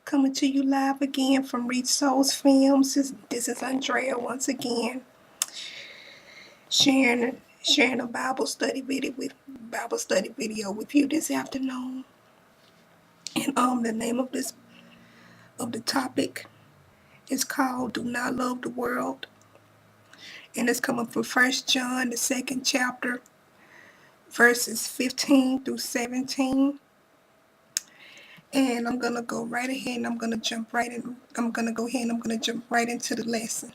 Coming to you live again from Reach Souls Films. This is Andrea once again, sharing a Bible study video with you this afternoon. And the name of the topic is called "Do Not Love the World," and it's coming from 1 John, the second chapter, verses 15 through 17. And I'm gonna go right ahead and I'm gonna jump right in. I'm gonna go ahead and I'm gonna jump right into the lesson.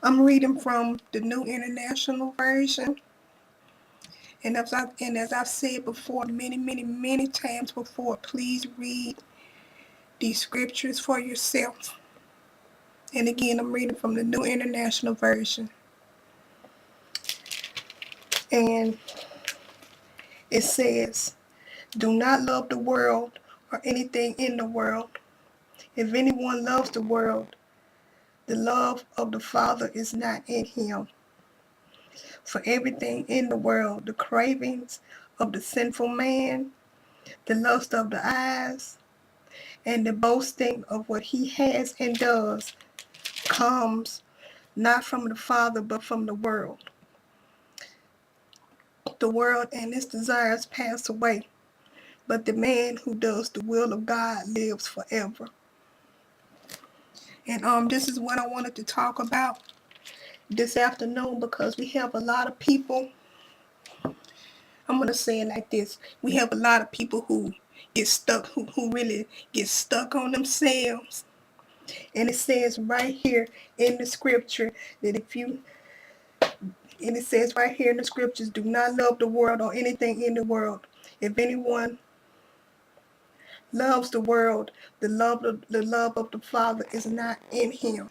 I'm reading from the New International Version, and as I've said before, many times before, please read these scriptures for yourself. And again, I'm reading from the New International Version, and it says, "Do not love the world or anything in the world. If anyone loves the world, the love of the Father is not in him. For everything in the world, the cravings of the sinful man, the lust of the eyes, and the boasting of what he has and does, comes not from the Father, but from the world. The world and its desires pass away, but the man who does the will of God lives forever." And this is what I wanted to talk about this afternoon, because we have a lot of people. I'm going to say it like this. We have a lot of people who get stuck, who really get stuck on themselves. And it says right here in the scripture that it says right here in the scriptures, "Do not love the world or anything in the world. If anyone loves the world, the love of the Father is not in him."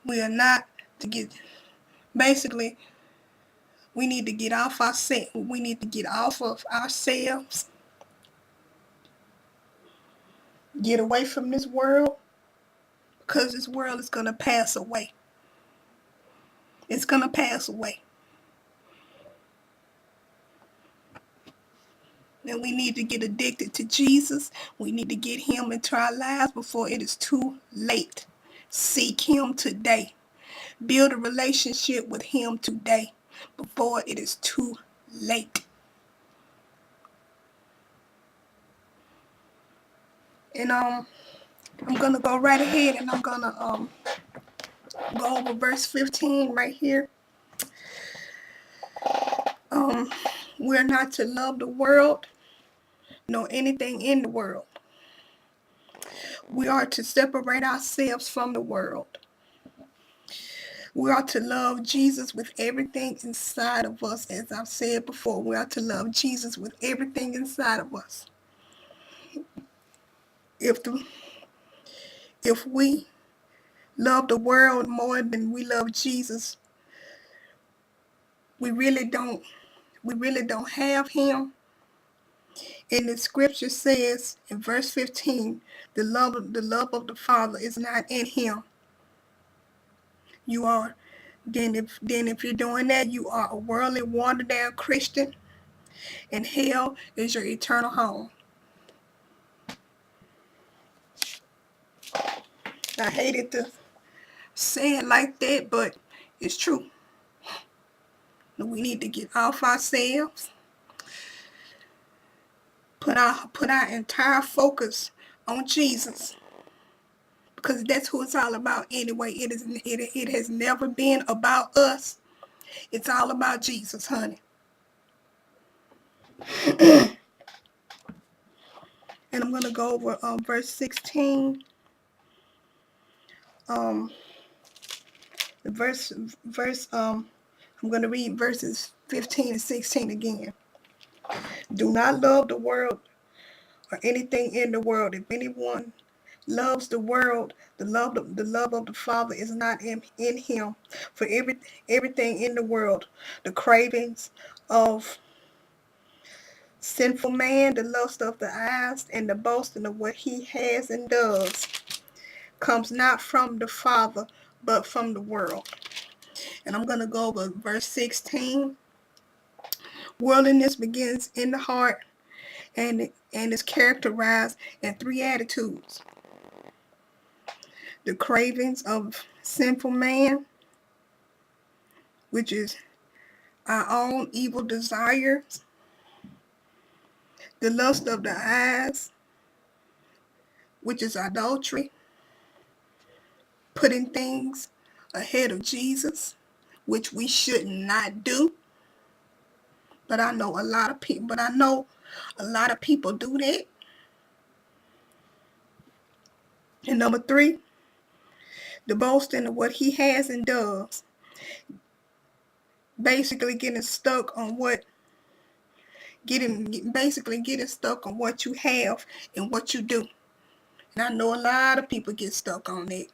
We are not to get, basically, we need to get off ourselves. We need to get off of ourselves. Get away from this world, because this world is going to pass away. It's going to pass away. And we need to get addicted to Jesus. We need to get him into our lives before it is too late. Seek him today. Build a relationship with him today before it is too late. And I'm going to go right ahead and I'm going to go over verse 15 right here. We're not to love the world nor anything in the world. We are to separate ourselves from the world. We are to love Jesus with everything inside of us. As I've said before, we are to love Jesus with everything inside of us. If we love the world more than we love Jesus, we really don't have him. And the scripture says in verse 15, the love of the Father is not in him. You are then if you're doing that, you are a worldly, watered down Christian, and hell is your eternal home. I hated to say it like that, but it's true. We need to get off ourselves, put our entire focus on Jesus, because that's who it's all about anyway. It has never been about us. It's all about Jesus, honey. And I'm gonna go over verse 16. I'm gonna read verses 15 and 16 again. "Do not love the world or anything in the world. If anyone loves the world, the love of the Father is not in him. For everything in the world, the cravings of sinful man, the lust of the eyes, and the boasting of what he has and does, comes not from the Father, but from the world." And I'm going to go over verse 16, Worldliness begins in the heart and is characterized in three attitudes: the cravings of sinful man, which is our own evil desires; the lust of the eyes, which is adultery, putting things ahead of Jesus, which we should not do. But I know a lot of people do that. And number three, the boasting of what he has and does. Basically getting stuck on what you have and what you do. And I know a lot of people get stuck on that.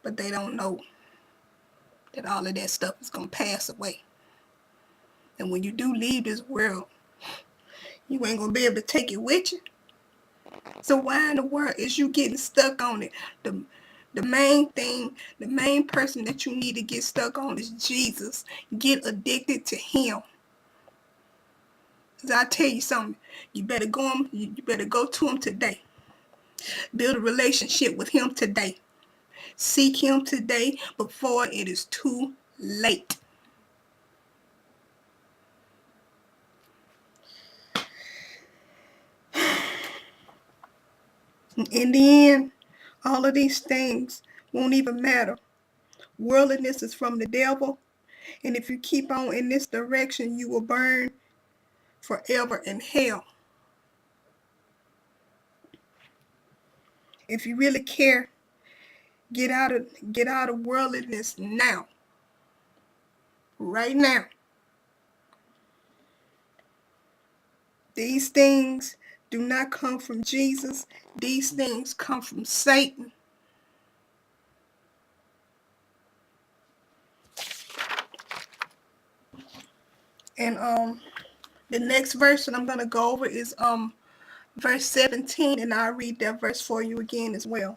But they don't know that all of that stuff is gonna pass away. And when you do leave this world, you ain't gonna be able to take it with you. So why in the world is you getting stuck on it? The main person that you need to get stuck on is Jesus. Get addicted to him. Cause I tell you something, you better go to him today. Build a relationship with him today. Seek him today before it is too late. In the end, all of these things won't even matter. Worldliness is from the devil, and if you keep on in this direction, you will burn forever in hell. If you really care, get out of worldliness now. Right now. These things do not come from Jesus. These things come from Satan. And the next verse that I'm gonna go over is verse 17, and I'll read that verse for you again as well.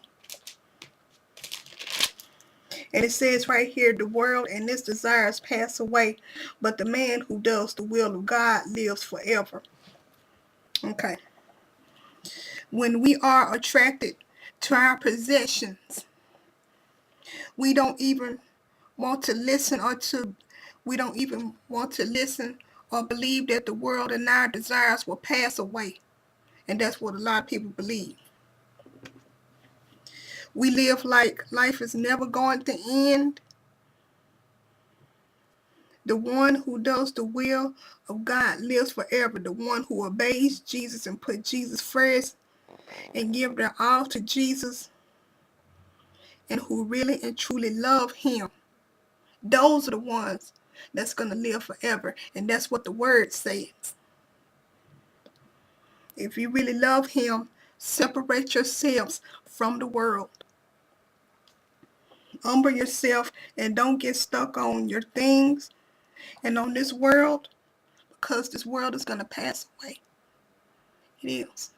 And it says right here, the world and its desires pass away, but the man who does the will of God lives forever. Okay. When we are attracted to our possessions, we don't even want to listen or believe that the world and our desires will pass away. And that's what a lot of people believe. We live like life is never going to end. The one who does the will of God lives forever. The one who obeys Jesus and put Jesus first and give their all to Jesus and who really and truly love him. Those are the ones that's going to live forever. And that's what the word says. If you really love him, separate yourselves from the world. Humble yourself and don't get stuck on your things and on this world, because this world is going to pass away. It is.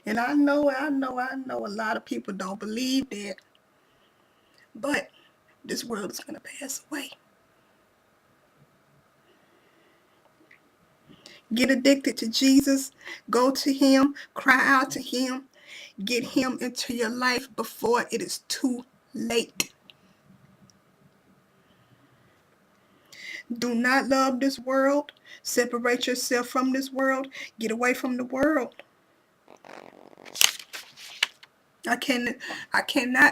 And I know a lot of people don't believe that, but this world is going to pass away. Get addicted to Jesus. Go to him. Cry out to him. Get him into your life before it is too late. Do not love this world. Separate yourself from this world. Get away from the world. I cannot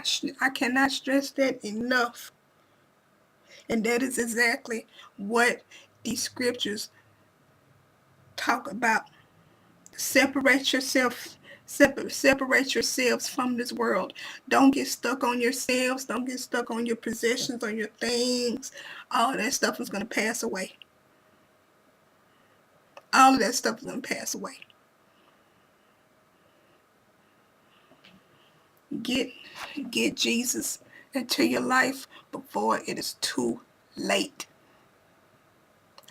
stress that enough. And that is exactly what these scriptures talk about. Separate yourselves from this world. Don't get stuck on yourselves. Don't get stuck on your possessions or your things. All of that stuff is going to pass away. All of that stuff is going to pass away. Get Jesus into your life before it is too late.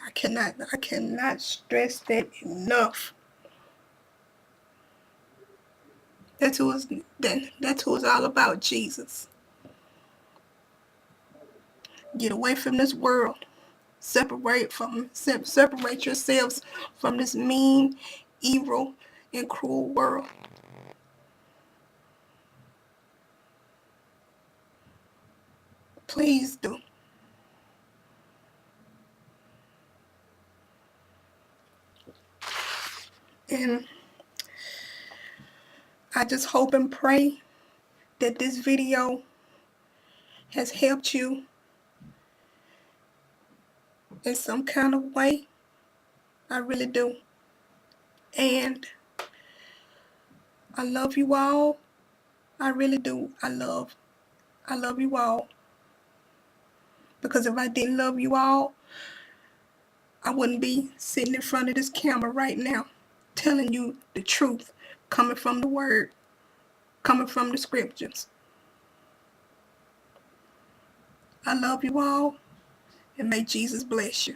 I cannot stress that enough. That's who it's all about, Jesus. Get away from this world. separate yourselves from this mean, evil, and cruel world. Please do. And I just hope and pray that this video has helped you in some kind of way. I really do. And I love you all. I really do. I love you all. Because if I didn't love you all, I wouldn't be sitting in front of this camera right now telling you the truth coming from the word, coming from the scriptures. I love you all, and may Jesus bless you.